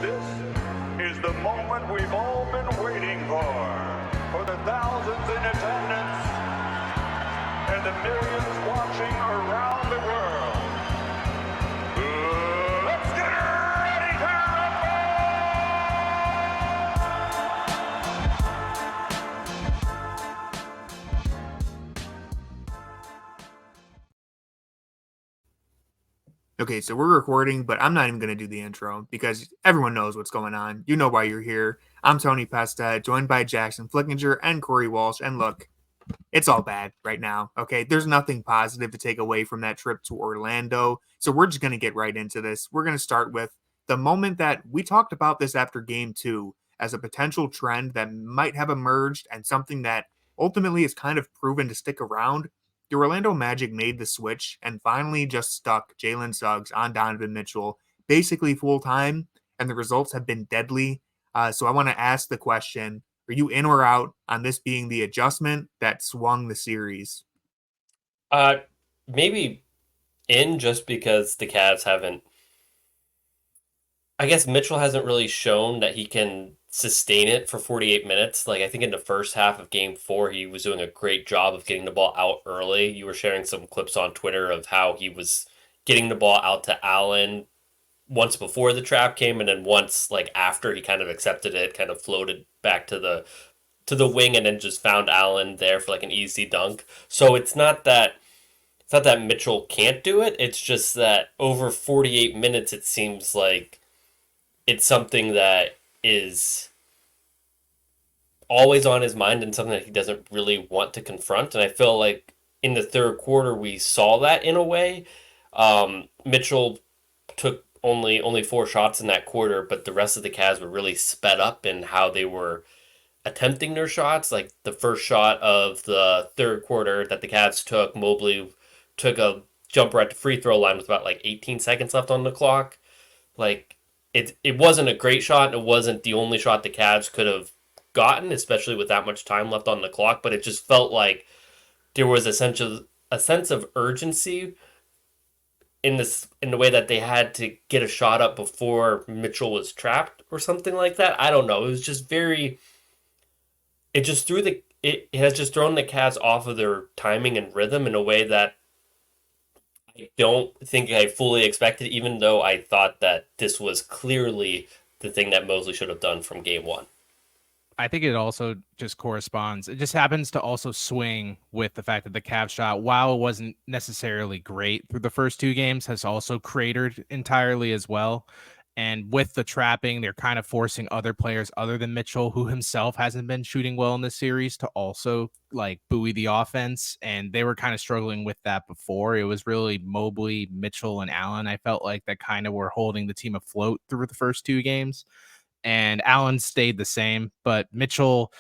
This is the moment we've all been waiting for the thousands in attendance and the millions watching around the world. Let's get ready to Okay, so we're recording, but I'm not even going to do the intro because everyone knows what's going on. You know why you're here. I'm Tony Pesta, joined by Jackson Flickinger and Corey Walsh. And look, it's all bad right now, okay? There's nothing positive to take away from that trip to Orlando. So we're just going to get right into this. We're going to start with the moment that we talked about this after game 2 as a potential trend that might have emerged and something that ultimately is kind of proven to stick around. The Orlando Magic made the switch and finally just stuck Jalen Suggs on Donovan Mitchell basically full time, and the results have been deadly. So I want to ask the question, are you in or out on this being the adjustment that swung the series? Uh, Maybe in just because the Cavs haven't. I guess Mitchell hasn't really shown that he can sustain it for 48 minutes. Like, I think in the first half of game 4, he was doing a great job of getting the ball out early. You were sharing some clips on Twitter of how he was getting the ball out to Allen once before the trap came, and then once, like, after he kind of accepted it, kind of floated back to the wing and then just found Allen there for like an easy dunk. So it's not that Mitchell can't do it. It's just that over 48 minutes, it seems like it's something that is always on his mind and something that he doesn't really want to confront. And I feel like in the third quarter, we saw that in a way. Mitchell took only 4 shots in that quarter, but the rest of the Cavs were really sped up in how they were attempting their shots. Like the first shot of the third quarter that the Cavs took, Mobley took a jumper at the free throw line with about like 18 seconds left on the clock. Like it wasn't a great shot. It wasn't the only shot the Cavs could have gotten, especially with that much time left on the clock. But it just felt like there was a sense of urgency in the way that they had to get a shot up before Mitchell was trapped or something like that. I don't know. It was just very. It just threw the. It has just thrown the Cavs off of their timing and rhythm in a way that I don't think I fully expected, even though I thought that this was clearly the thing that Mosley should have done from game 1. I think it also just corresponds. It just happens to also swing with the fact that the Cavs shot, while it wasn't necessarily great through the first 2 games, has also cratered entirely as well. And with the trapping, they're kind of forcing other players other than Mitchell, who himself hasn't been shooting well in this series, to also like buoy the offense. And they were kind of struggling with that before. It was really Mobley, Mitchell, and Allen. I felt like that kind of were holding the team afloat through the first 2 games, and Allen stayed the same, but Mitchell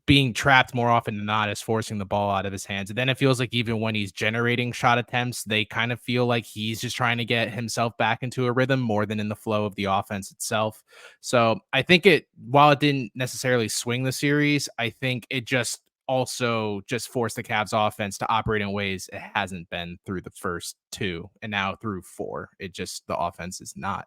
being trapped more often than not is forcing the ball out of his hands. And then it feels like even when he's generating shot attempts, they kind of feel like he's just trying to get himself back into a rhythm more than in the flow of the offense itself. So I think while it didn't necessarily swing the series, I think it just also just forced the Cavs offense to operate in ways it hasn't been through the first 2 and now through 4. The offense is not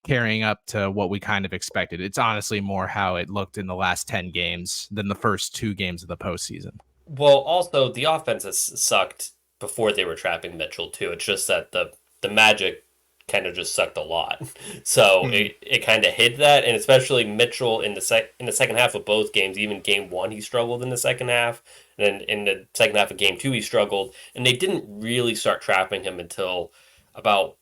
carrying up to what we kind of expected. It's honestly more how it looked in the last 10 games than the first 2 games of the postseason. Well, also the offense has sucked before they were trapping Mitchell too. It's just that the Magic kind of just sucked a lot, so Hmm. it kind of hid that, and especially Mitchell in the second half of both games. Even game 1, he struggled in the second half, and then in the second half of game 2, he struggled, and they didn't really start trapping him until about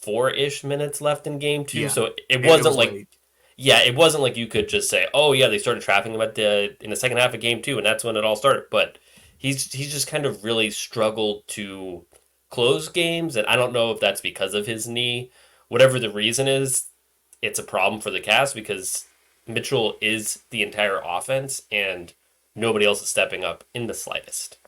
4-ish minutes left in game 2. Yeah, So it it wasn't was like late. yeah, it wasn't like you could just say, "Oh yeah, they started trapping him in the second half of game 2, and that's when it all started." But he's just kind of really struggled to close games, and I don't know if that's because of his knee. Whatever the reason is, it's a problem for the cast because Mitchell is the entire offense, and nobody else is stepping up in the slightest.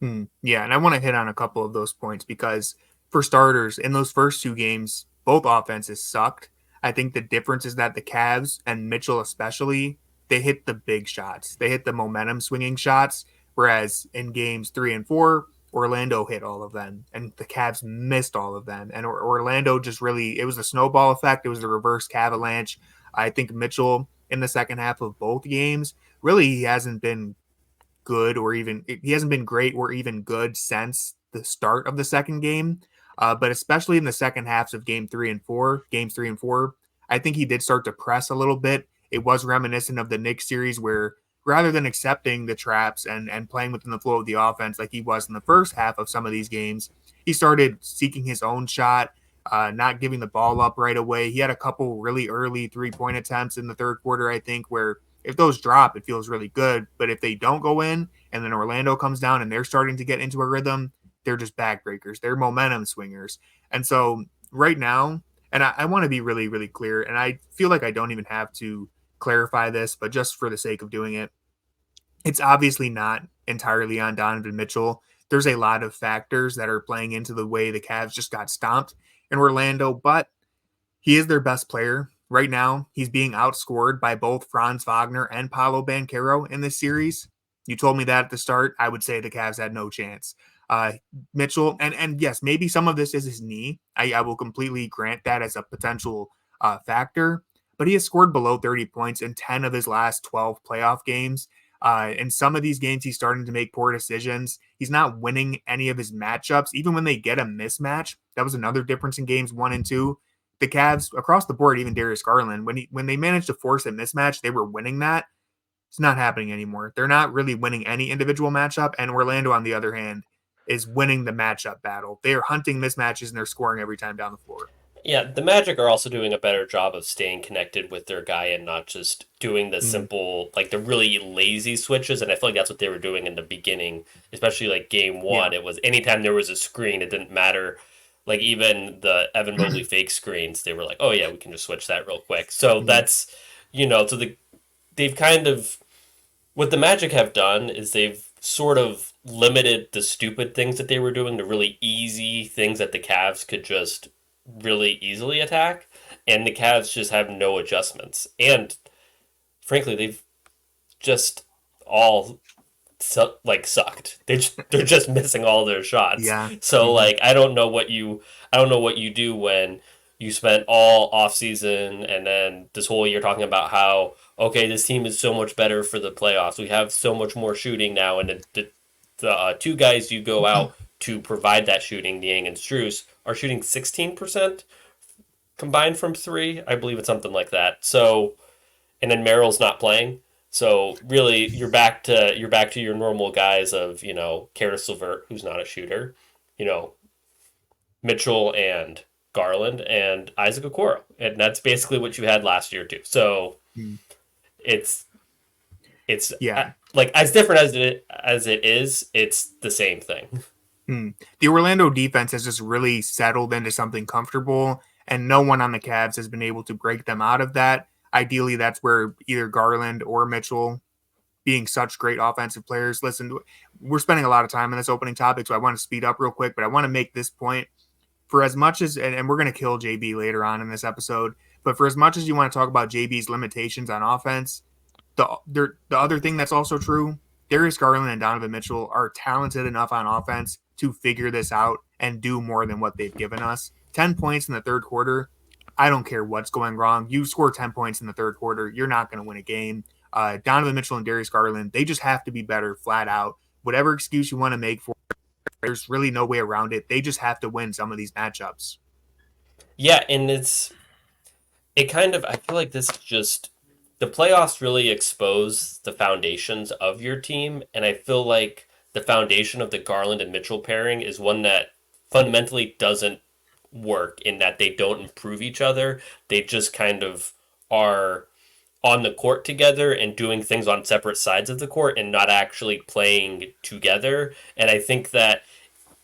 Yeah, and I want to hit on a couple of those points because, for starters, in those first 2 games, both offenses sucked. I think the difference is that the Cavs and Mitchell especially, they hit the big shots. They hit the momentum swinging shots, whereas in games 3 and 4, Orlando hit all of them, and the Cavs missed all of them. And Orlando just really, it was a snowball effect. It was the reverse Cavalanche. I think Mitchell in the second half of both games, really, he hasn't been he hasn't been great or even good since the start of the second game. But especially in the second halves of games 3 and 4, I think he did start to press a little bit. It was reminiscent of the Knicks series where rather than accepting the traps and playing within the flow of the offense like he was in the first half of some of these games, he started seeking his own shot, not giving the ball up right away. He had a couple really early 3-point attempts in the third quarter, I think, where if those drop, it feels really good. But if they don't go in and then Orlando comes down and they're starting to get into a rhythm, they're just backbreakers. They're momentum swingers. And so right now, and I want to be really, really clear, and I feel like I don't even have to clarify this, but just for the sake of doing it, it's obviously not entirely on Donovan Mitchell. There's a lot of factors that are playing into the way the Cavs just got stomped in Orlando, but he is their best player. Right now, he's being outscored by both Franz Wagner and Paolo Banchero in this series. You told me that at the start. I would say the Cavs had no chance. Mitchell, and yes, maybe some of this is his knee. I will completely grant that as a potential factor, but he has scored below 30 points in 10 of his last 12 playoff games. In some of these games, he's starting to make poor decisions. He's not winning any of his matchups, even when they get a mismatch. That was another difference in games 1 and 2. The Cavs across the board, even Darius Garland, when they managed to force a mismatch, they were winning that. It's not happening anymore. They're not really winning any individual matchup. And Orlando, on the other hand, is winning the matchup battle. They are hunting mismatches and they're scoring every time down the floor. Yeah, the Magic are also doing a better job of staying connected with their guy and not just doing the simple, like the really lazy switches. And I feel like that's what they were doing in the beginning, especially like game 1. Yeah. It was anytime there was a screen, it didn't matter. Like even the Evan Mobley fake screens, they were like, oh yeah, we can just switch that real quick. So that's, so they've kind of, what the Magic have done is they've sort of limited the stupid things that they were doing to really easy things that the Cavs could just really easily attack, and the Cavs just have no adjustments. And frankly, they've just all sucked. They're just missing all their shots. Yeah. So I don't know what you do when you spent all off season and then this whole year talking about how, okay, this team is so much better for the playoffs. We have so much more shooting now, and the two guys you go out to provide that shooting, Niang and Strus, are shooting 16% combined from 3. I believe it's something like that. So, and then Merrill's not playing. So really, you're back to your normal guys of Caris LeVert, who's not a shooter, Mitchell and Garland and Isaac Okoro, and that's basically what you had last year too. So it's as different as it is, it's the same thing. The Orlando defense has just really settled into something comfortable, and no one on the Cavs has been able to break them out of that. Ideally, that's where either Garland or Mitchell, being such great offensive players. Listen, we're spending a lot of time on this opening topic, so I want to speed up real quick, but I want to make this point. For as much as, and we're going to kill JB later on in this episode, but for as much as you want to talk about JB's limitations on offense, the other thing that's also true, Darius Garland and Donovan Mitchell are talented enough on offense to figure this out and do more than what they've given us. 10 points in the third quarter. I don't care what's going wrong. You score 10 points in the third quarter, you're not going to win a game. Donovan Mitchell and Darius Garland, they just have to be better flat out. Whatever excuse you want to make for it, there's really no way around it. They just have to win some of these matchups. Yeah, and I feel like this just, the playoffs really expose the foundations of your team, and I feel like the foundation of the Garland and Mitchell pairing is one that fundamentally doesn't work in that they don't improve each other. They just kind of are on the court together and doing things on separate sides of the court and not actually playing together. And I think that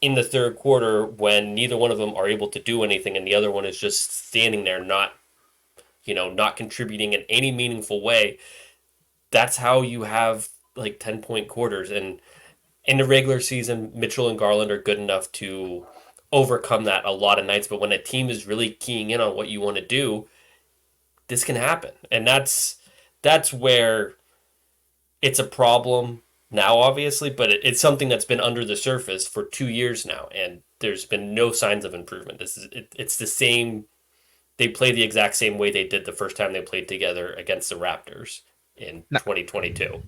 in the third quarter, when neither one of them are able to do anything and the other one is just standing there not contributing in any meaningful way, that's how you have 10-point quarters. And in the regular season, Mitchell and Garland are good enough to overcome that a lot of nights. But when a team is really keying in on what you want to do, this can happen. And that's where it's a problem now, obviously, but it's something that's been under the surface for 2 years now, and there's been no signs of improvement. It's the same. They play the exact same way they did the first time they played together against the Raptors in 2022.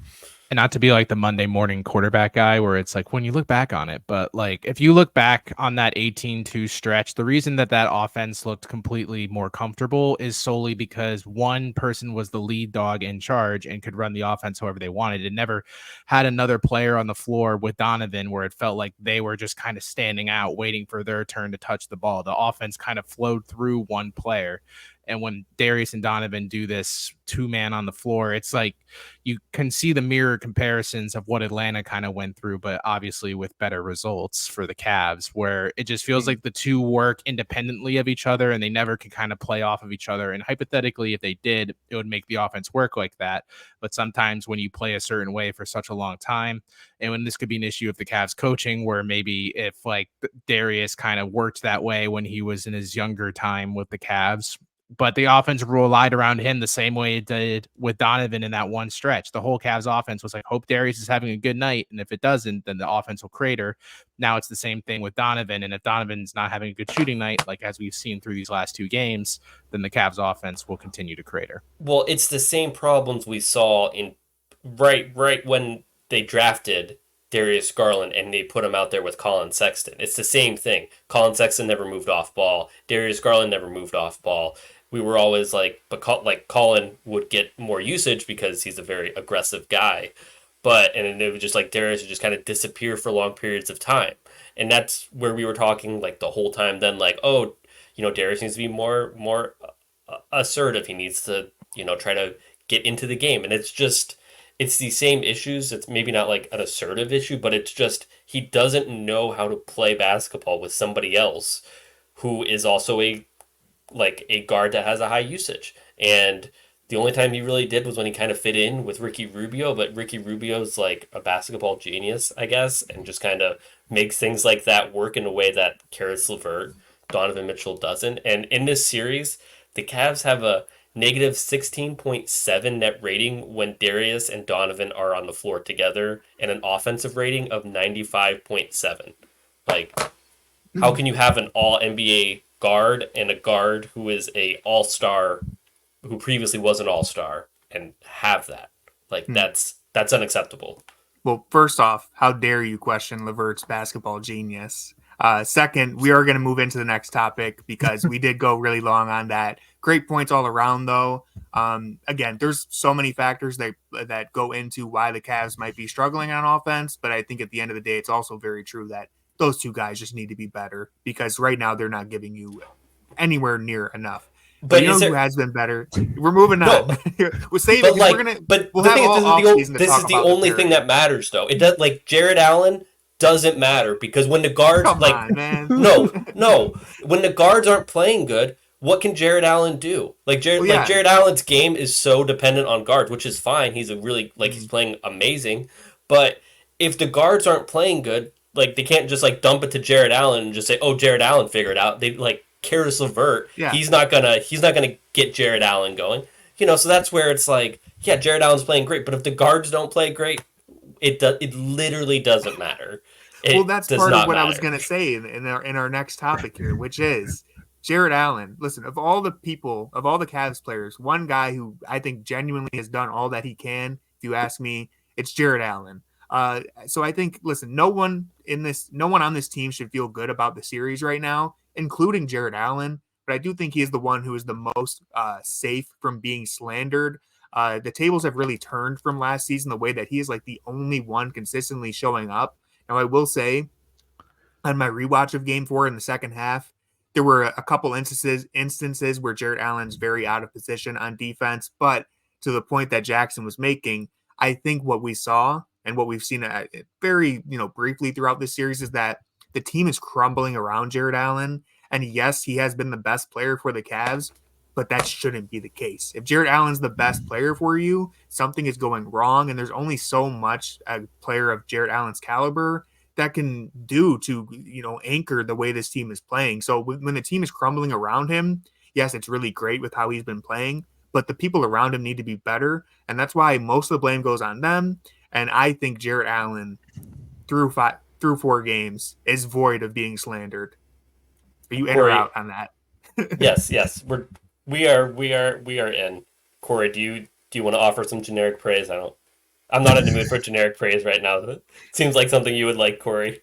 And not to be like the Monday morning quarterback guy where it's like when you look back on it, but like if you look back on that 18-2 stretch, the reason that offense looked completely more comfortable is solely because one person was the lead dog in charge and could run the offense however they wanted. It never had another player on the floor with Donovan where it felt like they were just kind of standing out waiting for their turn to touch the ball. The offense kind of flowed through one player. And when Darius and Donovan do this 2-man on the floor, it's like you can see the mirror comparisons of what Atlanta kind of went through, but obviously with better results for the Cavs, where it just feels like the two work independently of each other and they never can kind of play off of each other. And hypothetically, if they did, it would make the offense work like that. But sometimes when you play a certain way for such a long time, and when this could be an issue of the Cavs coaching, where maybe if like Darius kind of worked that way when he was in his younger time with the Cavs, but the offense relied around him the same way it did with Donovan in that one stretch. The whole Cavs offense was like, hope Darius is having a good night. And if it doesn't, then the offense will crater. Now it's the same thing with Donovan. And if Donovan's not having a good shooting night, like as we've seen through these last 2 games, then the Cavs offense will continue to crater. Well, it's the same problems we saw in right when they drafted Darius Garland and they put him out there with Colin Sexton. It's the same thing. Colin Sexton never moved off ball. Darius Garland never moved off ball. We were always like Colin would get more usage because he's a very aggressive guy. And it was just like Darius would just kind of disappear for long periods of time. And that's where we were talking like the whole time then, like, oh, Darius needs to be more assertive. He needs to, try to get into the game. And it's the same issues. It's maybe not like an assertive issue, but it's just he doesn't know how to play basketball with somebody else who is also a guard that has a high usage. And the only time he really did was when he kind of fit in with Ricky Rubio, but Ricky Rubio's like a basketball genius, I guess, and just kind of makes things like that work in a way that Caris LeVert, Donovan Mitchell doesn't. And in this series, the Cavs have a negative 16.7 net rating when Darius and Donovan are on the floor together and an offensive rating of 95.7. Like, how can you have an all NBA guard and a guard who is a all-star who previously was an all-star and have that? Like, that's unacceptable. Well, first off, how dare you question LeVert's basketball genius? Second, we are going to move into the next topic because we did go really long on that. Great points all around, though. Again, there's so many factors that go into why the Cavs might be struggling on offense, but I think at the end of the day, it's also very true that those two guys just need to be better because right now they're not giving you anywhere near enough. But who has been better? We're moving on. We'll save it. We'll have all offseason to talk about. This is the only thing that matters, though. It does like Jarrett Allen doesn't matter because when the guards when the guards aren't playing good, what can Jarrett Allen do? Jarrett Allen's game is so dependent on guards, which is fine. He's he's playing amazing, but if the guards aren't playing good, like they can't just dump it to Jarrett Allen and just say, "Oh, Jarrett Allen figured it out." They Caris LeVert. Yeah. He's not gonna get Jarrett Allen going. So that's where it's like, yeah, Jarrett Allen's playing great, but if the guards don't play great, it literally doesn't matter. That's part of what I was gonna say in our next topic here, which is Jarrett Allen. Listen, of all the Cavs players, one guy who I think genuinely has done all that he can, if you ask me, it's Jarrett Allen. So I think, listen, no one on this team should feel good about the series right now, including Jarrett Allen. But I do think he is the one who is the most safe from being slandered. The tables have really turned from last season, the way that he is like the only one consistently showing up. Now, I will say, on my rewatch of Game 4 in the second half, there were a couple instances where Jarrett Allen's very out of position on defense. But to the point that Jackson was making, I think what we saw and what we've seen very briefly throughout this series is that the team is crumbling around Jarrett Allen. And yes, he has been the best player for the Cavs, but that shouldn't be the case. If Jarrett Allen's the best player for you, something is going wrong, and there's only so much a player of Jarrett Allen's caliber that can do to, anchor the way this team is playing. So when the team is crumbling around him, yes, it's really great with how he's been playing, but the people around him need to be better. And that's why most of the blame goes on them. And I think Jarrett Allen through 4 games is void of being slandered. Are you in or out on that? Yes. We are in. Corey, do you want to offer some generic praise? I'm not in the mood for generic praise right now. It seems like something you would like, Corey.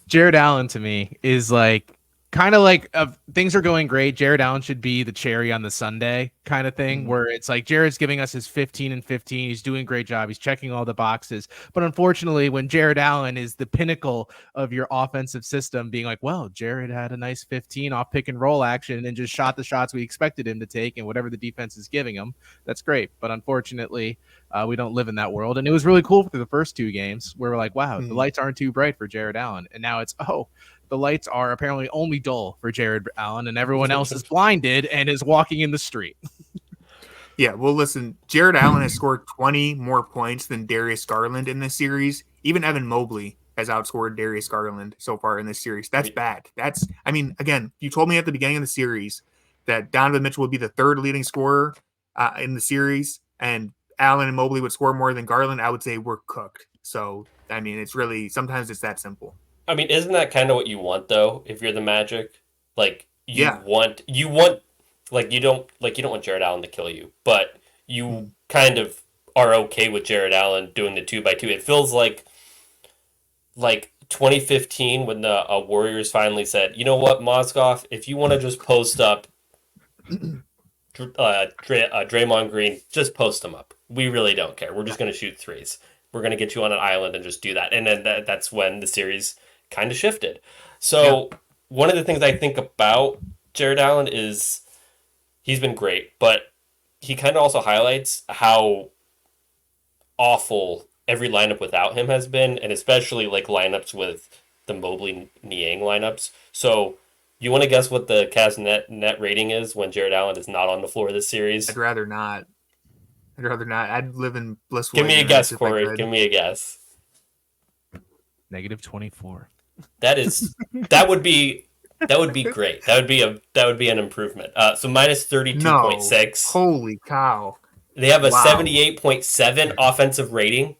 Jarrett Allen to me is like kind of like things are going great. Jarrett Allen should be the cherry on the sundae kind of thing, where it's like Jarrett's giving us his 15 and 15. He's doing a great job. He's checking all the boxes. But unfortunately, when Jarrett Allen is the pinnacle of your offensive system, being like, well, Jarrett had a nice 15 off pick and roll action and just shot the shots we expected him to take and whatever the defense is giving him, that's great. But unfortunately, we don't live in that world. And it was really cool for the first 2 games where we're like, wow, the lights aren't too bright for Jarrett Allen. And now it's, the lights are apparently only dull for Jarrett Allen and everyone else is blinded and is walking in the street. Yeah, well, listen, Jarrett Allen has scored 20 more points than Darius Garland in this series. Even Evan Mobley has outscored Darius Garland so far in this series. That's bad. Again, you told me at the beginning of the series that Donovan Mitchell would be the 3rd leading scorer in the series, and Allen and Mobley would score more than Garland. I would say we're cooked. So, it's really, sometimes it's that simple. Isn't that kind of what you want though? If you're the Magic, like you don't want Jarrett Allen to kill you, but you kind of are okay with Jarrett Allen doing the 2x2. It feels like 2015 when the Warriors finally said, you know what, Mozgov, if you want to just post up Draymond Green, just post him up. We really don't care. We're just going to shoot threes. We're going to get you on an island and just do that. And then that's when the series kind of shifted. So one of the things I think about Jarrett Allen is he's been great, but he kind of also highlights how awful every lineup without him has been, and especially like lineups with the Mobley Niang lineups. So you want to guess what the Cavs net rating is when Jarrett Allen is not on the floor this series? I'd rather not. I'd live in blissful. Give me a guess, Corey. Give me a guess. -24. That would be great. That would be an improvement. So -32.6. Holy cow. They have a 78.7 offensive rating.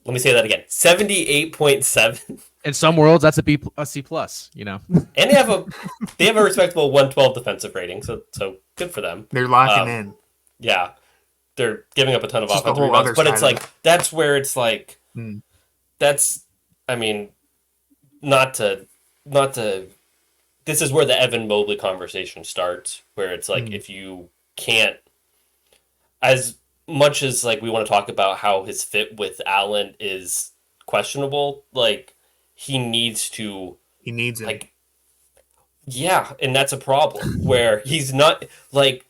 Let me say that again. 78.7. In some worlds, that's a C plus, And they have a respectable 112 defensive rating. So good for them. They're locking in. Yeah. They're giving up a ton of offensive rebounds, but it's like that's where it's like that's not to this is where the Evan Mobley conversation starts, where it's like if you can't, as much as like we want to talk about how his fit with Allen is questionable, like he needs him. Like, yeah, and that's a problem where he's not like,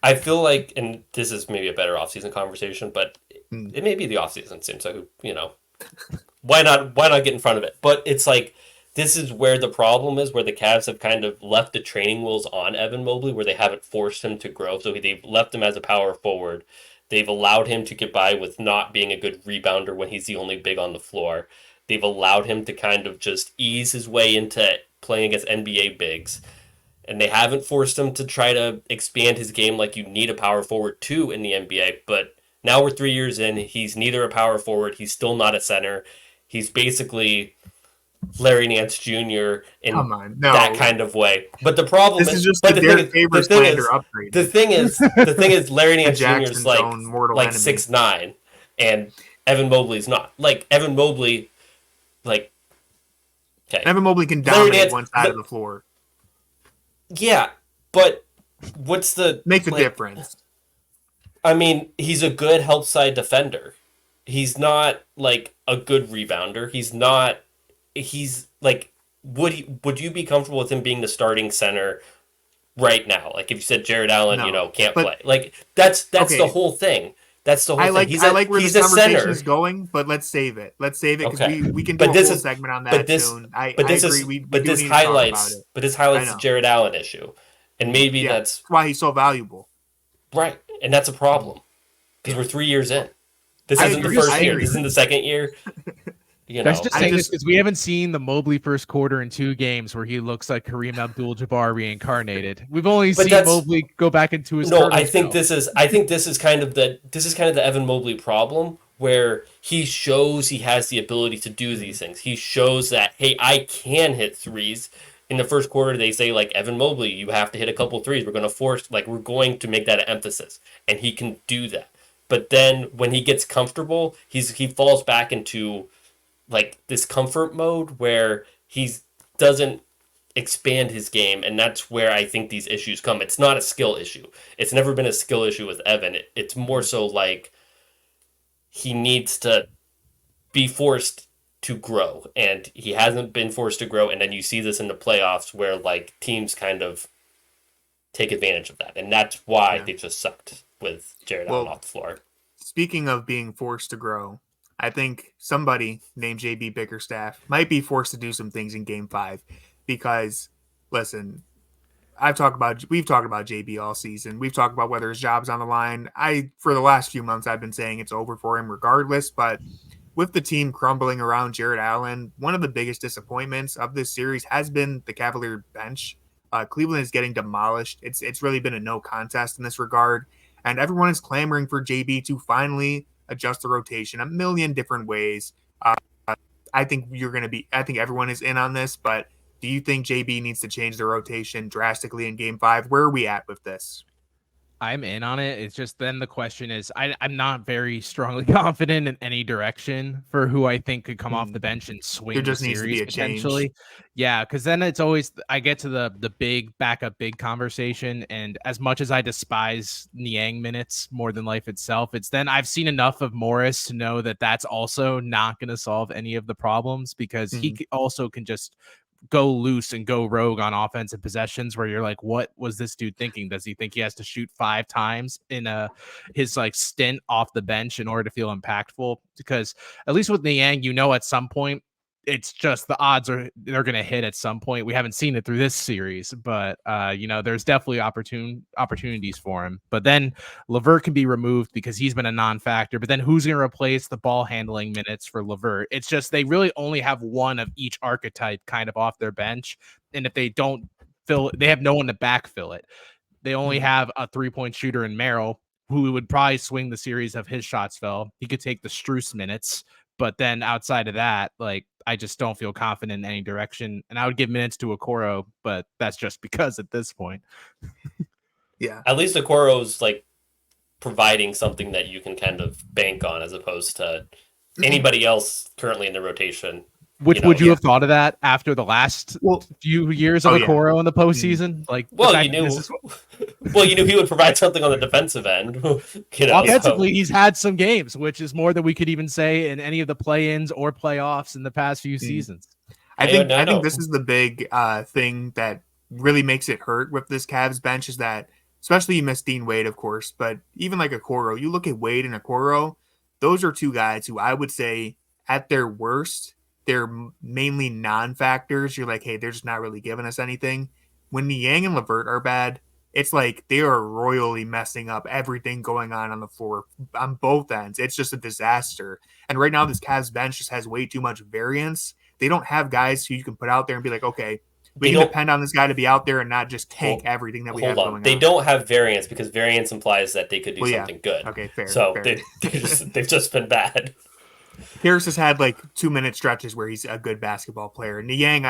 I feel like, and this is maybe a better offseason conversation, but it may be the offseason soon, so why not get in front of it? But it's like, this is where the problem is, where the Cavs have kind of left the training wheels on Evan Mobley, where they haven't forced him to grow. So they've left him as a power forward. They've allowed him to get by with not being a good rebounder when he's the only big on the floor. They've allowed him to kind of just ease his way into playing against NBA bigs. And they haven't forced him to try to expand his game like you need a power forward to in the NBA. But now we're 3 years in. He's neither a power forward. He's still not a center. He's basically Larry Nance Jr. in that kind of way. But the problem is just the thing is Larry Nance Jr. is like 6'9", and Evan Mobley's not. Like Evan Mobley, Evan Mobley can dominate one side of the floor. Yeah, but what's the difference? He's a good help side defender. He's not like a good rebounder. He's like, would you be comfortable with him being the starting center right now? Like if you said Jarrett Allen, can't play. Like that's the whole thing. That's the whole thing. I like where this conversation is going, but let's save it. Because we can do a whole segment on that soon. I agree. This highlights the Jarrett Allen issue, and maybe that's why he's so valuable. Right, and that's a problem because we're 3 years in. This isn't the first year. This isn't the second year. That's just I saying this just because we haven't seen the Mobley first quarter in 2 games where he looks like Kareem Abdul-Jabbar reincarnated. We've only But seen that's Mobley go back into his no. turtle shell. I think this is kind of the Evan Mobley problem where he shows he has the ability to do these things. He shows that, hey, I can hit threes. In the first quarter, they say, like, Evan Mobley, you have to hit a couple threes. We're going to make that an emphasis, and he can do that. But then when he gets comfortable, he falls back into like this comfort mode where he doesn't expand his game, and that's where I think these issues come. It's not a skill issue. It's never been a skill issue with Evan. It's more so like he needs to be forced to grow, and he hasn't been forced to grow. And then you see this in the playoffs where like teams kind of take advantage of that, and that's why they just sucked with Jarrett Allen off the floor. Speaking of being forced to grow, I think somebody named JB Bickerstaff might be forced to do some things in Game 5 because, listen, we've talked about JB all season. We've talked about whether his job's on the line. For the last few months, I've been saying it's over for him regardless, but with the team crumbling around Jarrett Allen, one of the biggest disappointments of this series has been the Cavalier bench. Cleveland is getting demolished. It's really been a no contest in this regard, and everyone is clamoring for JB to finally adjust the rotation a million different ways. I think everyone is in on this, but do you think JB needs to change the rotation drastically in Game 5? Where are we at with this? I'm in on it. It's just then the question is, I'm not very strongly confident in any direction for who I think could come off the bench and swing There just the needs to series be a potentially. change. Yeah, because then it's always I get to the big backup big conversation, and as much as I despise Niang minutes more than life itself, it's then I've seen enough of Morris to know that that's also not going to solve any of the problems because he also can just go loose and go rogue on offensive possessions where you're like, what was this dude thinking? Does he think he has to shoot 5 times in his like stint off the bench in order to feel impactful? Because at least with Niang, at some point it's just the odds they're going to hit at some point. We haven't seen it through this series, but there's definitely opportunities for him. But then LeVert can be removed because he's been a non-factor. But then who's going to replace the ball handling minutes for LeVert? It's just they really only have one of each archetype kind of off their bench, and if they don't they have no one to backfill it. They only have a 3-point shooter in Merrill, who would probably swing the series if his shots fell. He could take the Strus minutes. But then outside of that, like, I just don't feel confident in any direction. And I would give minutes to Okoro, but that's just because at this point. Yeah. At least Okoro's like providing something that you can kind of bank on as opposed to anybody else currently in the rotation. Which would you have thought of that after the last few years of Okoro in the postseason? Like, you knew he would provide something on the defensive end. Offensively, he's had some games, which is more than we could even say in any of the play-ins or playoffs in the past few seasons. I think this is the big thing that really makes it hurt with this Cavs bench is that, especially you miss Dean Wade, of course, but even like Okoro, you look at Wade and Okoro, those are two guys who I would say at their worst, they're mainly non-factors. You're like, hey, they're just not really giving us anything. When Niang and LeVert are bad, it's like they are royally messing up everything going on the floor on both ends. It's just a disaster. And right now, this Cavs bench just has way too much variance. They don't have guys who you can put out there and be like, okay, we can depend on this guy to be out there and not just tank everything that we have going on. They don't have variance because variance implies that they could do something good. Okay, fair. So fair. They've just been bad. Harris has had like 2-minute stretches where he's a good basketball player. Niang,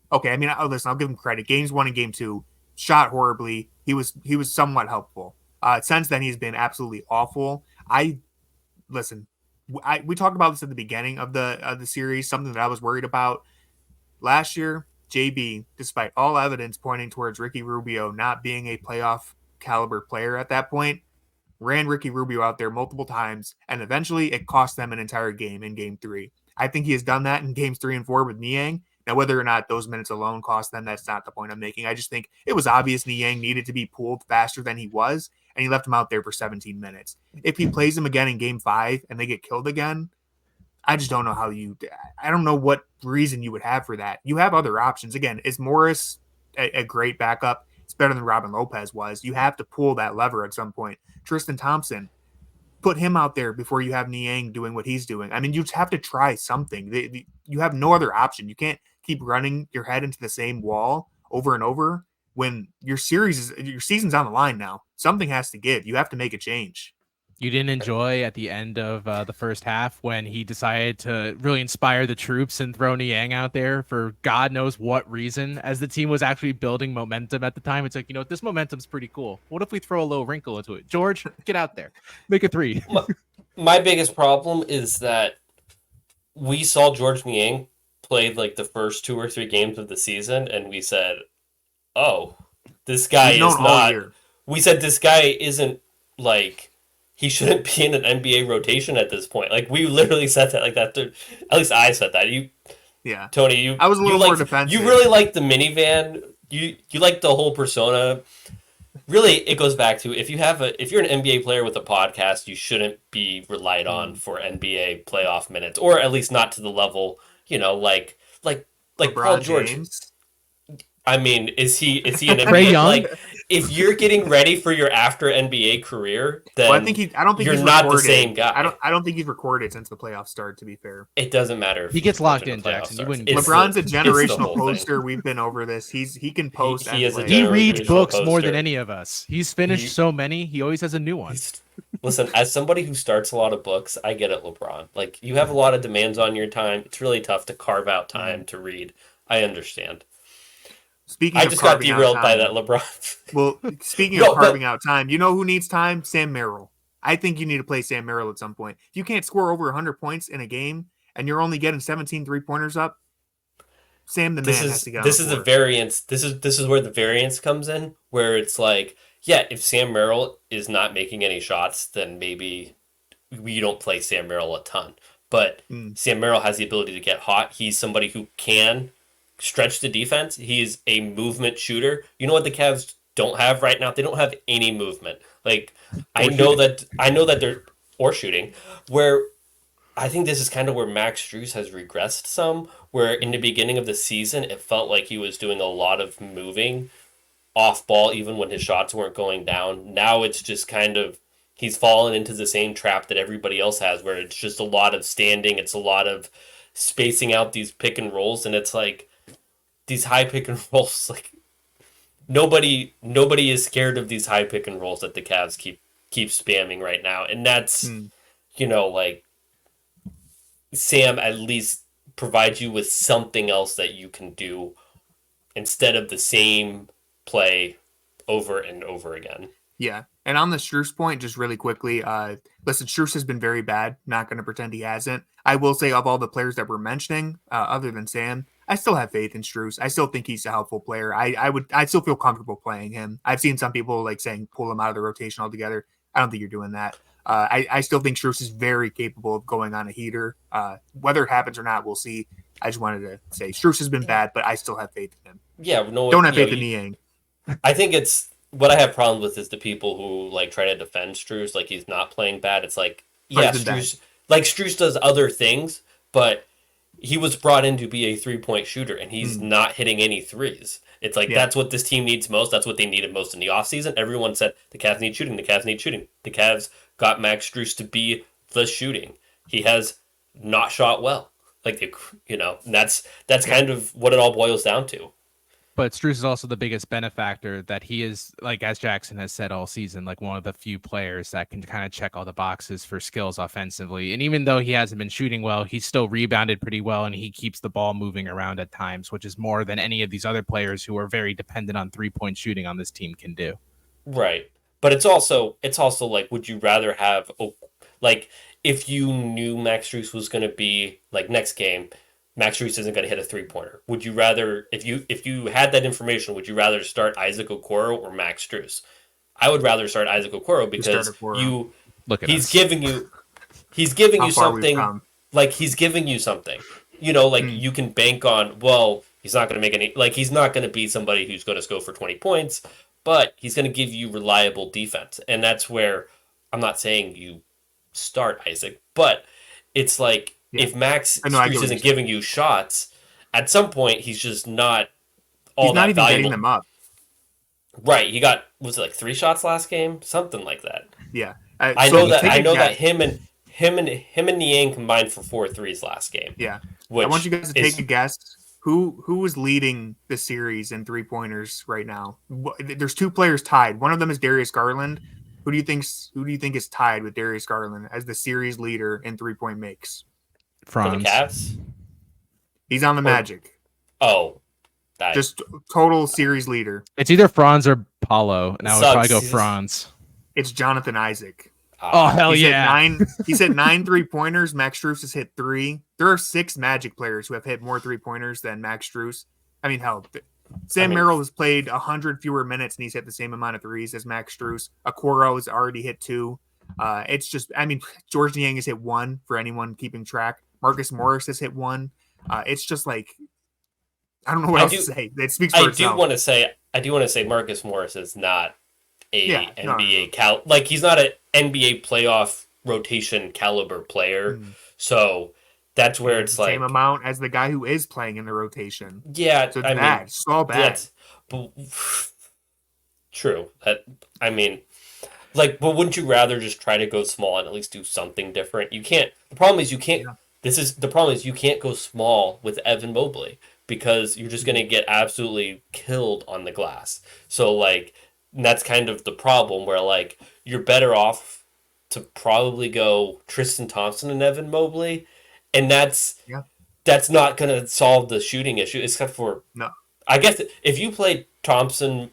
listen, I'll give him credit. Games 1 and Game 2, shot horribly. He was somewhat helpful. Since then, he's been absolutely awful. We talked about this at the beginning of the series, something that I was worried about. Last year, JB, despite all evidence pointing towards Ricky Rubio not being a playoff caliber player at that point, ran Ricky Rubio out there multiple times, and eventually it cost them an entire game in Game 3. I think he has done that in Games 3 and 4 with Niang. Now, whether or not those minutes alone cost them, that's not the point I'm making. I just think it was obvious Niang needed to be pulled faster than he was, and he left him out there for 17 minutes. If he plays him again in Game 5 and they get killed again, I just don't know I don't know what reason you would have for that. You have other options. Again, is Morris a great backup? It's better than Robin Lopez was. You have to pull that lever at some point. Tristan Thompson, put him out there before you have Niang doing what he's doing. I mean, you just have to try something. You have no other option. You can't keep running your head into the same wall over and over when your season's on the line now. Something has to give. You have to make a change. You didn't enjoy at the end of the first half when he decided to really inspire the troops and throw Niang out there for God knows what reason, as the team was actually building momentum at the time. It's like, this momentum's pretty cool. What if we throw a little wrinkle into it? George, get out there. Make a three. My biggest problem is that we saw George Niang played like the first 2 or 3 games of the season, and we said, oh, this guy is not... We said this guy isn't like... He shouldn't be in an NBA rotation at this point. Like, we literally said that like that. At least I said that. Tony, I was a little more defensive. You really like the minivan. You like the whole persona. Really, it goes back to if you're an NBA player with a podcast, you shouldn't be relied on for NBA playoff minutes, or at least not to the level, like Paul George. James? I mean, is he an NBA? Like, if you're getting ready for your after NBA career, then I don't think you're he's not recorded. the same guy. I don't think he's recorded since the playoffs started. To be fair, it doesn't matter. If he gets locked in, Jackson. LeBron's a generational poster. We've been over this. He can post. He reads books more than any of us. He's finished so many. He always has a new one. Listen, as somebody who starts a lot of books, I get it, LeBron. Like, you have a lot of demands on your time. It's really tough to carve out time to read. I understand. I just got derailed by that, LeBron. Well, speaking of carving out time, you know who needs time? Sam Merrill. I think you need to play Sam Merrill at some point. If you can't score over 100 points in a game and you're only getting 17 3-pointers up, Sam the man has to go. This is the variance. This is where the variance comes in, where it's like, yeah, if Sam Merrill is not making any shots, then maybe we don't play Sam Merrill a ton. But Sam Merrill has the ability to get hot. He's somebody who can stretch the defense. He's a movement shooter. You know what the Cavs don't have right now? They don't have any movement. Like, I know that they're or shooting, where I think this is kind of where Max Strus has regressed some, where in the beginning of the season it felt like he was doing a lot of moving off ball even when his shots weren't going down. Now it's just kind of he's fallen into the same trap that everybody else has, where it's just a lot of standing, it's a lot of spacing out these pick and rolls, and it's like these high pick and rolls, like nobody is scared of these high pick and rolls that the Cavs keep spamming right now. And that's like Sam at least provides you with something else that you can do instead of the same play over and over again. Yeah. And on the Strus point, just really quickly, listen, Strus has been very bad. Not going to pretend he hasn't. I will say, of all the players that we're mentioning, other than Sam, I still have faith in Strus. I still think he's a helpful player. I still feel comfortable playing him. I've seen some people like saying pull him out of the rotation altogether. I don't think you're doing that. I still think Strus is very capable of going on a heater. Whether it happens or not, we'll see. I just wanted to say Strus has been bad, but I still have faith in him. Yeah, don't have faith in Niang. I think it's what I have problems with is the people who like try to defend Strus like he's not playing bad. It's like, yeah, Strus does other things, but he was brought in to be a 3-point shooter, and he's not hitting any threes. It's like, that's what this team needs most. That's what they needed most in the offseason. Everyone said the Cavs need shooting. The Cavs need shooting. The Cavs got Max Strus to be the shooting. He has not shot well. Like, and that's kind of what it all boils down to. But Strus is also the biggest benefactor that he is, like, as Jackson has said all season, like one of the few players that can kind of check all the boxes for skills offensively. And even though he hasn't been shooting well, he's still rebounded pretty well, and he keeps the ball moving around at times, which is more than any of these other players who are very dependent on 3-point shooting on this team can do. Right. But it's also like, would you rather have, like, if you knew Max Strus was going to be, like, next game, Max Strus isn't going to hit a 3-pointer. Would you rather, if you had that information, would you rather start Isaac Okoro or Max Strus? I would rather start Isaac Okoro because he's giving you something. Like, he's giving you something. You can bank on, well, he's not going to make any, like, he's not going to be somebody who's going to go for 20 points, but he's going to give you reliable defense. And that's where I'm not saying you start Isaac, but it's like, if Max Strus isn't giving you shots, at some point he's just not all that valuable. He's not even getting them up. Right. He got, was it like 3 shots last game? Something like that. Yeah. I So know that take a that guess. him and Niang combined for 4 threes last game. Yeah. I Which want you guys to is take a guess. Who is leading the series in 3-pointers right now? There's 2 players tied. One of them is Darius Garland. Who do you think is tied with Darius Garland as the series leader in 3-point makes? for the Franz. Cavs. He's on the Or- Magic. Oh, that Just total series leader. It's either Franz or Paulo, and I would probably go Sucks. Franz. It's Jonathan Isaac. Oh hell He's yeah! He's hit 9 3-pointers. Max Strus has hit 3. There are 6 Magic players who have hit more 3-pointers than Max Strus. I mean, hell, Sam Merrill has played 100 fewer minutes and he's hit the same amount of threes as Max Strus. Okoro has already hit 2. It's just, I mean, George Niang has hit 1 for anyone keeping track. Marcus Morris has hit 1. It's just like, I don't know what else to say. It speaks for itself. I do want to say Marcus Morris is not a NBA no. like he's not an NBA playoff rotation caliber player. So that's where it's like same amount as the guy who is playing in the rotation. Yeah, So it's bad. It's all bad. But, true. But wouldn't you rather just try to go small and at least do something different? You can't. The problem is you can't. Yeah. You can't go small with Evan Mobley because you're just going to get absolutely killed on the glass. So like. And that's kind of the problem where, like, you're better off to probably go Tristan Thompson and Evan Mobley. And that's not going to solve the shooting issue, except for... No. I guess if you played Thompson,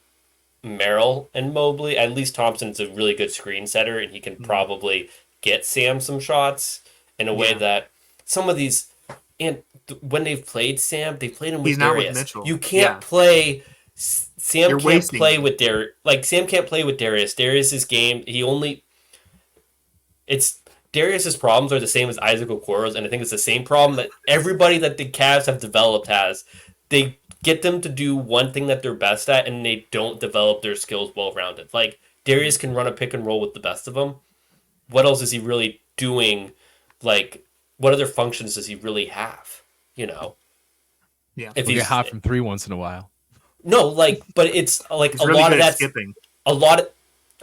Merrill, and Mobley, at least Thompson's a really good screen setter, and he can probably get Sam some shots in a way that some of these... And when they've played Sam, they played him with Darius. With Mitchell. You can't play... Sam can't play with Darius. Like Sam can't play with Darius. Darius's game, Darius's problems are the same as Isaac Okoro's, and I think it's the same problem that everybody that the Cavs have developed has. They get them to do one thing that they're best at, and they don't develop their skills well rounded. Like Darius can run a pick and roll with the best of them. What else is he really doing? Like, what other functions does he really have? You know. Yeah. If you get hot from 3 once in a while. No, like, but it's like he's a really lot good of at that's skipping. A lot of,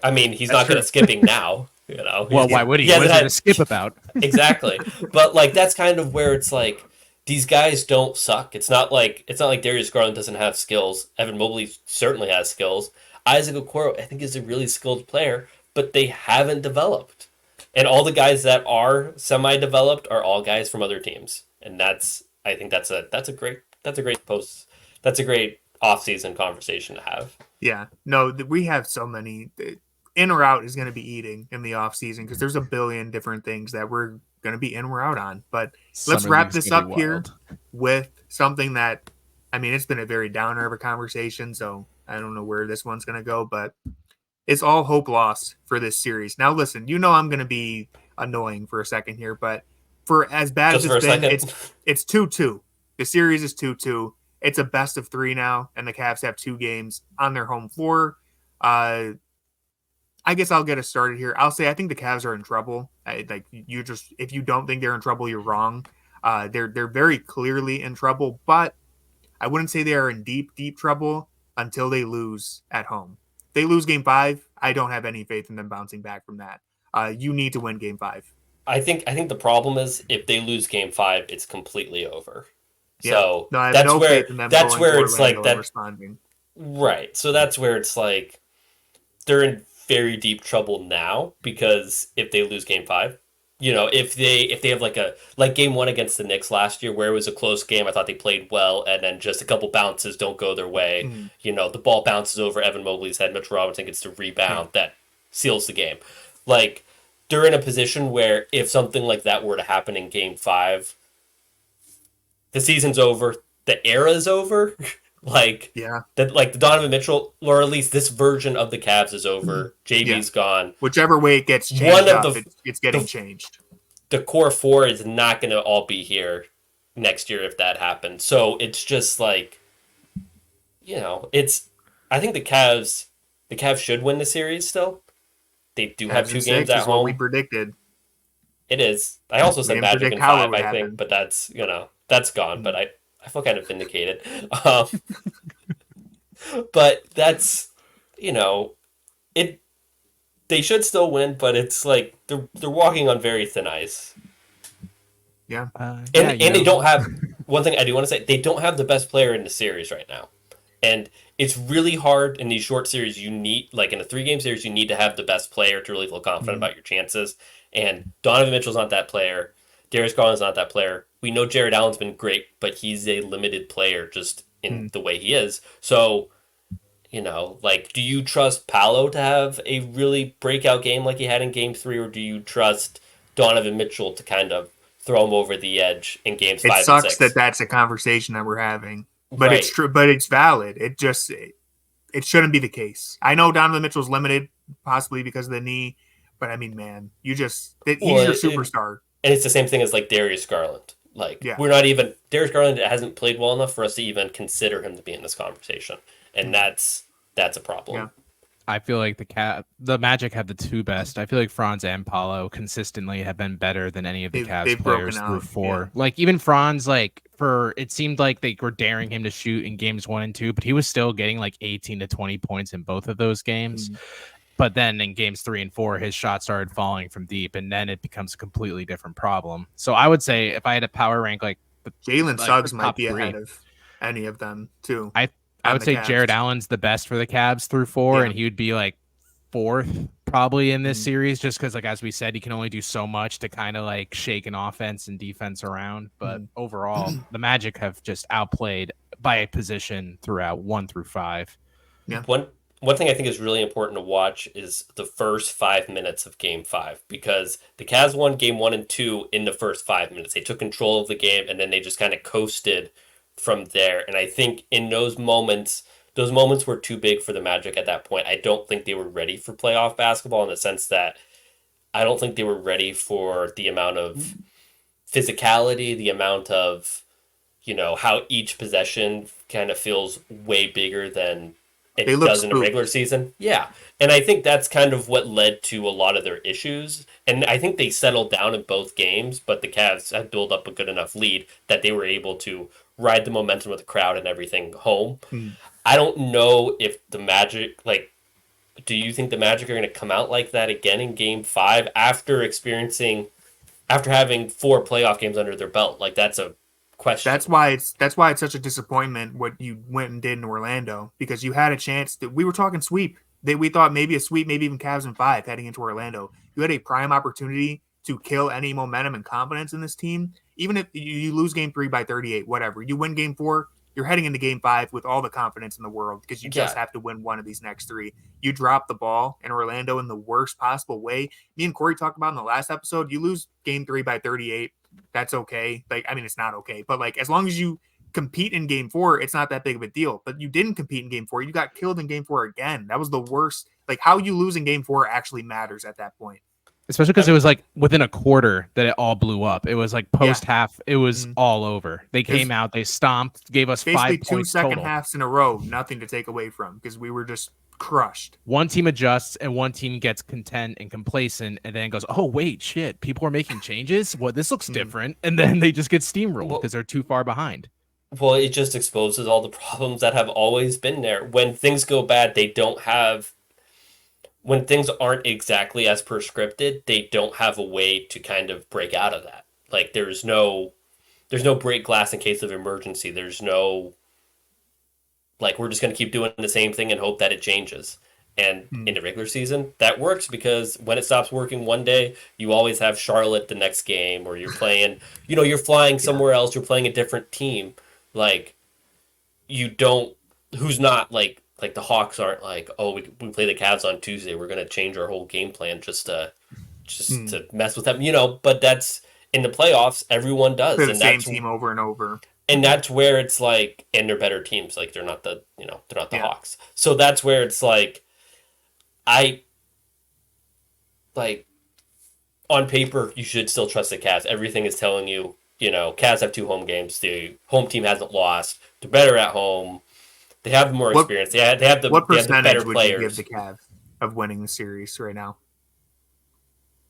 I mean, he's not good at skipping now. You know. Well, why would he? What is there to skip about? Exactly, but like that's kind of where it's like these guys don't suck. It's not like Darius Garland doesn't have skills. Evan Mobley certainly has skills. Isaac Okoro, I think, is a really skilled player, but they haven't developed. And all the guys that are semi-developed are all guys from other teams, and I think that's a great off-season conversation to have. Yeah, no, we have so many. In or out is going to be eating in the off season because there's a billion different things that we're going to be in or out on. But let's wrap this up here with something that, I mean, it's been a very downer of a conversation, so I don't know where this one's going to go, but it's all hope lost for this series. Now, listen, I'm going to be annoying for a second here, but for as bad as it's been, it's 2-2. The series is 2-2. It's a best of 3 now, and the Cavs have 2 games on their home floor. I guess I'll get us started here. I'll say I think the Cavs are in trouble. If you don't think they're in trouble, you're wrong. They're very clearly in trouble, but I wouldn't say they are in deep, deep trouble until they lose at home. If they lose Game 5, I don't have any faith in them bouncing back from that. You need to win Game 5. I think the problem is if they lose Game 5, it's completely over. Yeah. So no, I have that's no where faith in them that's going where to it's like Orlando that. And responding. Right. So that's where it's like they're in very deep trouble now because if they lose Game 5, if they have like Game 1 against the Knicks last year where it was a close game, I thought they played well, and then just a couple bounces don't go their way. The ball bounces over Evan Mobley's head. Mitchell Robinson gets the rebound that seals the game. Like they're in a position where if something like that were to happen in Game 5, the season's over. The era is over. The Donovan Mitchell, or at least this version of the Cavs is over. JB's gone. Whichever way it gets changed, it's getting changed. The core 4 is not going to all be here next year if that happens. So it's just like, I think the Cavs should win the series still. They do have 2 games at home. What we predicted. It is. I also said Magic in 5, I think, but that's gone. But I feel kind of vindicated. But that's, they should still win, but it's like they're walking on very thin ice. Yeah. And they don't have one thing I do want to say, they don't have the best player in the series right now. And it's really hard in these short series. You need, like in a 3-game series, you need to have the best player to really feel confident about your chances. And Donovan Mitchell's not that player. Darius Garland's not that player. We know Jarrett Allen's been great, but he's a limited player just in the way he is. So, like, do you trust Paolo to have a really breakout game like he had in Game 3, or do you trust Donovan Mitchell to kind of throw him over the edge in Games 5 and 6? It sucks that that's a conversation that we're having, but it's true. But it's valid. It shouldn't be the case. I know Donovan Mitchell's limited, possibly because of the knee, but I mean, man, he's your superstar. And it's the same thing as like Darius Garland. Like we're not even Darius Garland hasn't played well enough for us to even consider him to be in this conversation, and that's a problem. Yeah. I feel like the Magic have the 2 best. I feel like Franz and Paolo consistently have been better than any of the Cavs players through 4. Yeah. Like even Franz, it seemed like they were daring him to shoot in games 1 and 2, but he was still getting like 18 to 20 points in both of those games. But then in games 3 and 4, his shot started falling from deep, and then it becomes a completely different problem. So I would say if I had a power rank, like Jalen Suggs might be ahead of any of them too. I would say Cavs. Jarrett Allen's the best for the Cavs through 4, and he would be like 4th probably in this series, just because, like as we said, he can only do so much to kind of like shake an offense and defense around. But overall, the Magic have just outplayed by a position throughout 1 through 5. Yeah. One thing I think is really important to watch is the first 5 minutes of Game 5, because the Cavs won Game 1 and 2 in the first 5 minutes. They took control of the game, and then they just kind of coasted from there. And I think in those moments were too big for the Magic at that point. I don't think they were ready for playoff basketball, in the sense that I don't think they were ready for the amount of physicality, the amount of, how each possession kind of feels way bigger than it does in a regular season. Yeah. And I think that's kind of what led to a lot of their issues. And I think they settled down in both games, but the Cavs had built up a good enough lead that they were able to ride the momentum of the crowd and everything home. I don't know if the Magic, do you think the Magic are going to come out like that again in Game 5 after having 4 playoff games under their belt? Like, that's a question. That's why it's such a disappointment what you went and did in Orlando, because you had a chance we were talking sweep. We thought maybe a sweep, maybe even Cavs in 5 heading into Orlando. You had a prime opportunity to kill any momentum and confidence in this team. Even if you lose Game 3 by 38, whatever, you win Game 4, you're heading into Game 5 with all the confidence in the world, because you just have to win one of these next 3. You drop the ball in Orlando in the worst possible way. Me and Corey talked about in the last episode, you lose Game 3 by 38. That's okay. It's not okay, but as long as you compete in Game 4, it's not that big of a deal. But you didn't compete in Game 4. You got killed in Game 4 again. That was the worst. How you lose in Game 4 actually matters at that point. Especially because it was within a quarter that it all blew up. It was post half, it was all over. They came out, they stomped, gave us 5 points total. 2 second halves in a row, nothing to take away from, because we were just crushed. One team adjusts and one team gets content and complacent, and then goes, oh wait, shit, people are making changes. Well, this looks different, and then they just get steamrolled because they're too far behind. Well, it just exposes all the problems that have always been there. When things go bad, when things aren't exactly as per scripted, they don't have a way to kind of break out of that. There's no break glass in case of emergency. There's no, we're just going to keep doing the same thing and hope that it changes. And in the regular season, that works, because when it stops working one day, you always have Charlotte the next game, or you're playing, you're flying somewhere else, you're playing a different team. Who's not the Hawks aren't we play the Cavs on Tuesday, we're going to change our whole game plan just to mess with them, but that's in the playoffs, everyone does. They're the same team over and over. And that's where it's and they're better teams. They're not the Hawks. So that's where it's on paper, you should still trust the Cavs. Everything is telling you, Cavs have 2 home games. The home team hasn't lost. They're better at home. They have more experience. They have the better players. What percentage would you give the Cavs of winning the series right now?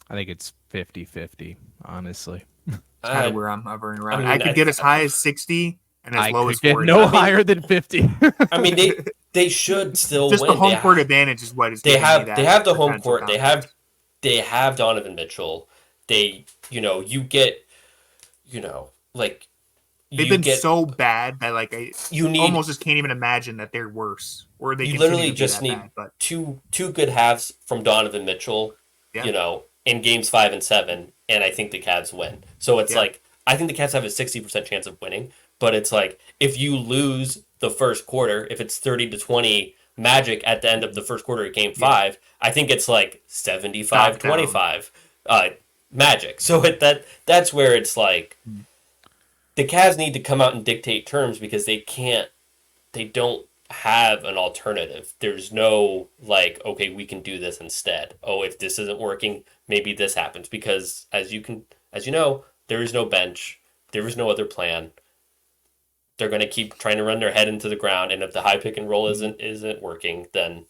I think it's 50-50, honestly. That's kind of where I'm hovering around. I could get as high as 60 and as low as 40. No higher than 50. They should still Just win. the home court advantage is what is they giving have me that they have the home potential court. confidence. They have Donovan Mitchell. They you get like They've you been get so bad that like I you need almost just can't even imagine that they're worse or they you continue literally to be just that need bad. But two good halves from Donovan Mitchell, yeah, in games 5 and 7, and I think the Cavs win. So it's Yeah. like I think the Cavs have a 60% chance of winning, but it's like if you lose the first quarter, if it's 30-20 Magic at the end of the first quarter of game 5, I think it's like 75-25 Magic. So that's where it's like the Cavs need to come out and dictate terms because they don't have an alternative. There's no like, okay, we can do this instead. Oh, if this isn't working, maybe this happens because as you know, there is no bench. There is no other plan. They're going to keep trying to run their head into the ground, and if the high pick and roll isn't working, then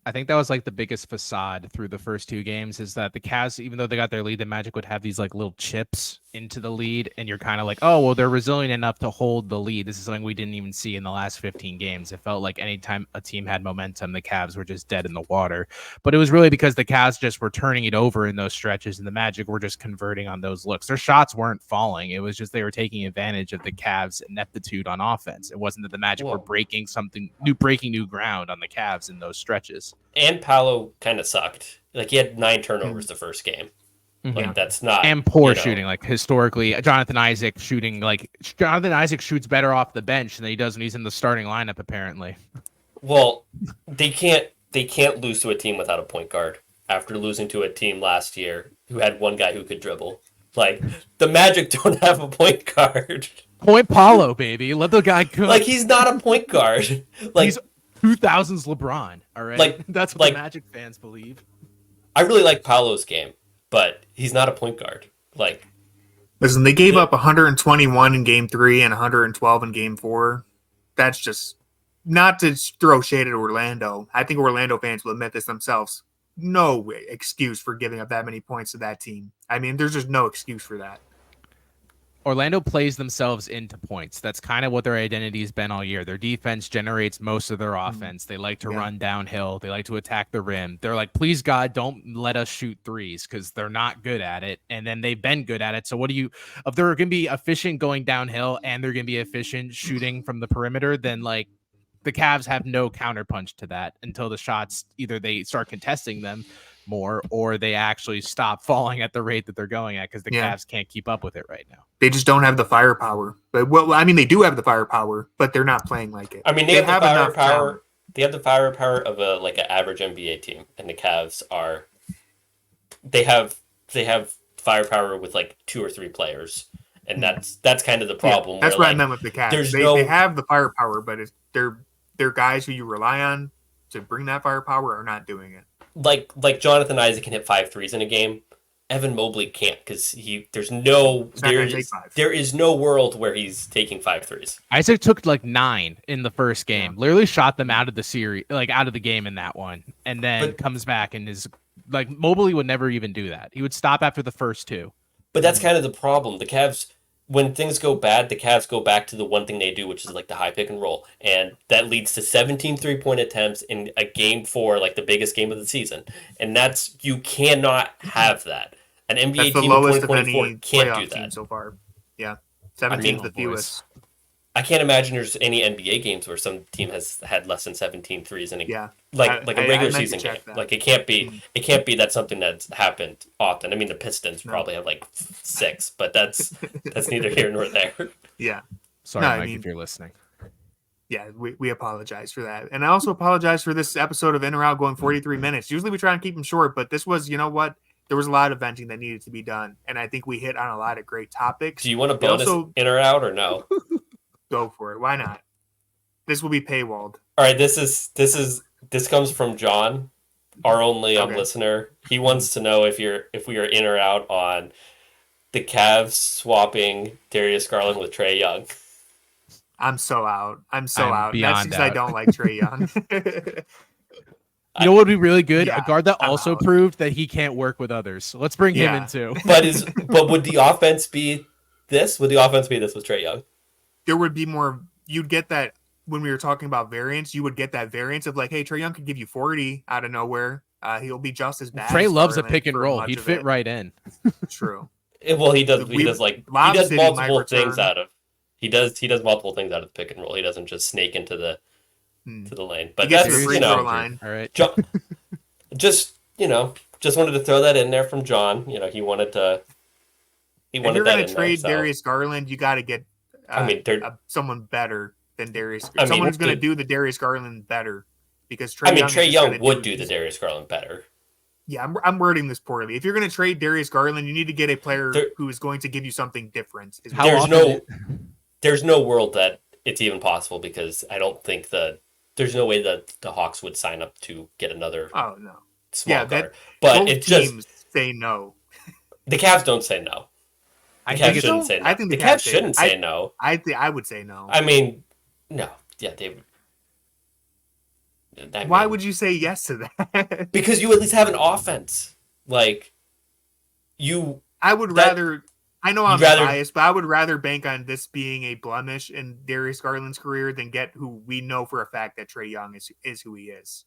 I think that was like the biggest facade through the first 2 games is that the Cavs, even though they got their lead, the Magic would have these like little chips into the lead. And you're kind of like, oh, well, they're resilient enough to hold the lead. This is something we didn't even see in the last 15 games. It felt like anytime a team had momentum, the Cavs were just dead in the water. But it was really because the Cavs just were turning it over in those stretches and the Magic were just converting on those looks. Their shots weren't falling. It was just they were taking advantage of the Cavs' ineptitude on offense. It wasn't that the Magic were breaking new ground on the Cavs in those stretches. And Paolo kind of sucked. Like he had 9 turnovers the first game. Like that's not and poor shooting. Like historically, Jonathan Isaac shoots better off the bench than he does when he's in the starting lineup. Apparently, well, they can't lose to a team without a point guard after losing to a team last year who had one guy who could dribble. Like the Magic don't have a point guard. Point Paulo, baby. Let the guy cook. Like he's not a point guard. Like he's 2000s LeBron. All right, like that's what the Magic fans believe. I really like Paolo's game, but he's not a point guard. Like, listen, they gave up 121 in game 3 and 112 in game 4. That's just not to throw shade at Orlando. I think Orlando fans will admit this themselves. No excuse for giving up that many points to that team. I mean, there's just no excuse for that. Orlando plays themselves into points. That's kind of what their identity has been all year. Their defense generates most of their offense. They like to run downhill. They like to attack the rim. They're like, please, God, don't let us shoot threes because they're not good at it. And then they've been good at it. So if they're going to be efficient going downhill and they're going to be efficient shooting from the perimeter, then like the Cavs have no counterpunch to that until the shots, either they start contesting them more or they actually stop falling at the rate that they're going at because the Cavs can't keep up with it right now. They just don't have the firepower. But they do have the firepower, but they're not playing like it. I mean, they have the firepower. They have the firepower of an average NBA team, and the Cavs are. They have firepower with like 2 or 3 players, and that's kind of the problem. Yeah, that's what I meant with the Cavs. They have the firepower, but they're guys who you rely on to bring that firepower are not doing it. Like Jonathan Isaac can hit 5 threes in a game. Evan Mobley can't because there is no world where he's taking 5 threes. Isaac took like 9 in the first game. Literally shot them out of the series, like out of the game in that one, and then comes back and is like Mobley would never even do that. He would stop after the first 2. But that's kind of the problem. The Cavs, when things go bad, the Cavs go back to the one thing they do, which is like the high pick and roll. And that leads to 17 3-point attempts in a game 4, like the biggest game of the season. And you cannot have that. An NBA team in 2024 can't do that. So far. Yeah. 17 is the fewest. I can't imagine there's any NBA games where some team has had less than 17 threes in a game. Like a regular season game. That. Like it can't be that's something that's happened often. I mean the Pistons probably have like 6, but that's neither here nor there. Yeah. Sorry, Mike, if you're listening. Yeah, we apologize for that. And I also apologize for this episode of In or Out going 43 minutes. Usually we try and keep them short, but this was, you know what? There was a lot of venting that needed to be done, and I think we hit on a lot of great topics. Do you want a bonus in or out or no? Go for it. Why not? This will be paywalled. All right, this comes from John, our only listener. He wants to know if we are in or out on the Cavs swapping Darius Garland with Trae Young. I'm so out. That's because I don't like Trae Young. You know what would be really good? A guard that also proved that he can't work with others. So let's bring him in too. But would the offense be this? Would the offense be this with Trae Young? There would be more. You'd get that when we were talking about variance, you would get that variance of like, hey, Trae Young could give you 40 out of nowhere. He'll be just as bad. Trae as loves a Garland pick and for roll. much He'd of fit it. right in. True. Well, he does. He does Lob City might multiple things return. out of. He does multiple things out of the pick and roll. He doesn't just snake into the lane. But He gets to that's the free you throw know, line. All right. just wanted to throw that in there from John. He wanted to. He If wanted you're that going in to there. trade So. Darius Garland, you got to get someone better than Darius. Someone who's going to do the Darius Garland better, because Trae Young would do the Darius Garland better. Yeah, I'm wording this poorly. If you're going to trade Darius Garland, you need to get a player who is going to give you something different. There's no world that it's even possible, because I don't think there's no way that the Hawks would sign up to get another. Oh no, small guard. But both teams say no. The Cavs don't say no. The Cavs shouldn't say no. I think the Cavs shouldn't say no. I would say no. I mean, no. Yeah, they would. Why would you say yes to that? Because you at least have an offense. Like, I would rather. I know I'm biased, but I would rather bank on this being a blemish in Darius Garland's career than get who we know for a fact that Trae Young is who he is.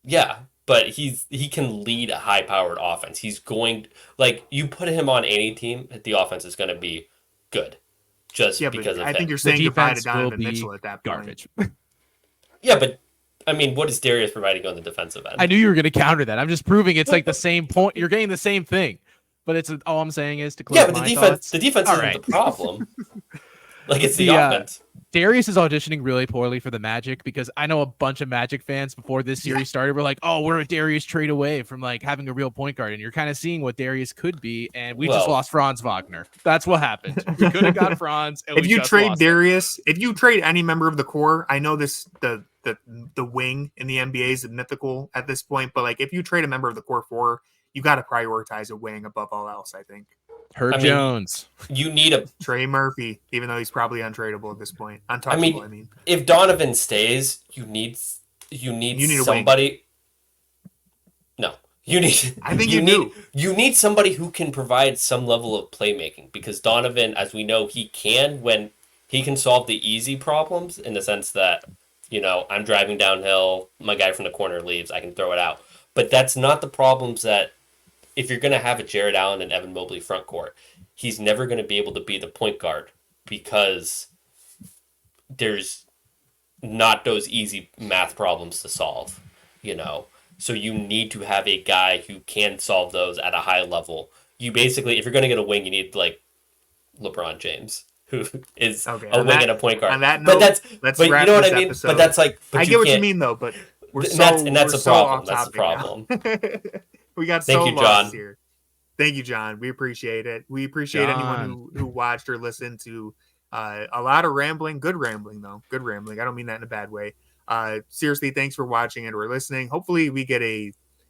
Yeah, but he can lead a high-powered offense. He's going, like, you put him on any team, the offense is going to be good, because of him. I think you're saying goodbye to Donovan Mitchell at that point. Garbage. Yeah, but I mean, what is Darius providing on the defensive end? I knew you were going to counter that. I'm just proving it's like the same point. You're getting the same thing, but it's all I'm saying is to close. But the defense isn't the problem. Like, it's the offense. Darius is auditioning really poorly for the Magic, because I know a bunch of Magic fans before this series started were like, "Oh, we're a Darius trade away from like having a real point guard," and you're kind of seeing what Darius could be, and we just lost Franz Wagner. That's what happened. We could have got Franz. And if you trade Darius, if you trade any member of the core, I know the wing in the NBA is mythical at this point, but like if you trade a member of the core you got to prioritize a wing above all else. I think. Jones. You need a Trey Murphy, even though he's probably untradeable at this point. Untouchable. I mean, if Donovan stays, you need somebody. No, you need. I think you do. You need somebody who can provide some level of playmaking, because Donovan, as we know, he can solve the easy problems, in the sense that I'm driving downhill, my guy from the corner leaves, I can throw it out. But that's not the problems that. If you're going to have a Jarrett Allen and Evan Mobley front court, he's never going to be able to be the point guard, because there's not those easy math problems to solve, So you need to have a guy who can solve those at a high level. You basically, if you're going to get a wing, you need like LeBron James, who is a wing and a point guard. On that note, let's wrap you know what this I mean? episode. But that's like, I get what you mean though, but that's a problem. That's the problem. We got lost here. Thank you, John. We appreciate it. We appreciate anyone who watched or listened to a lot of rambling. Good rambling, though. Good rambling. I don't mean that in a bad way. Seriously, thanks for watching and or listening. Hopefully, we get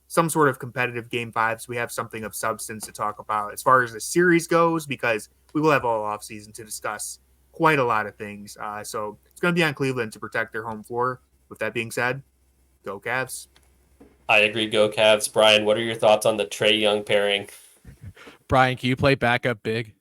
some sort of competitive Game 5, so we have something of substance to talk about as far as the series goes, because we will have all offseason to discuss quite a lot of things. So it's going to be on Cleveland to protect their home floor. With that being said, go Cavs. I agree. Go Cavs. Brian, what are your thoughts on the Trae Young pairing? Brian, can you play backup big?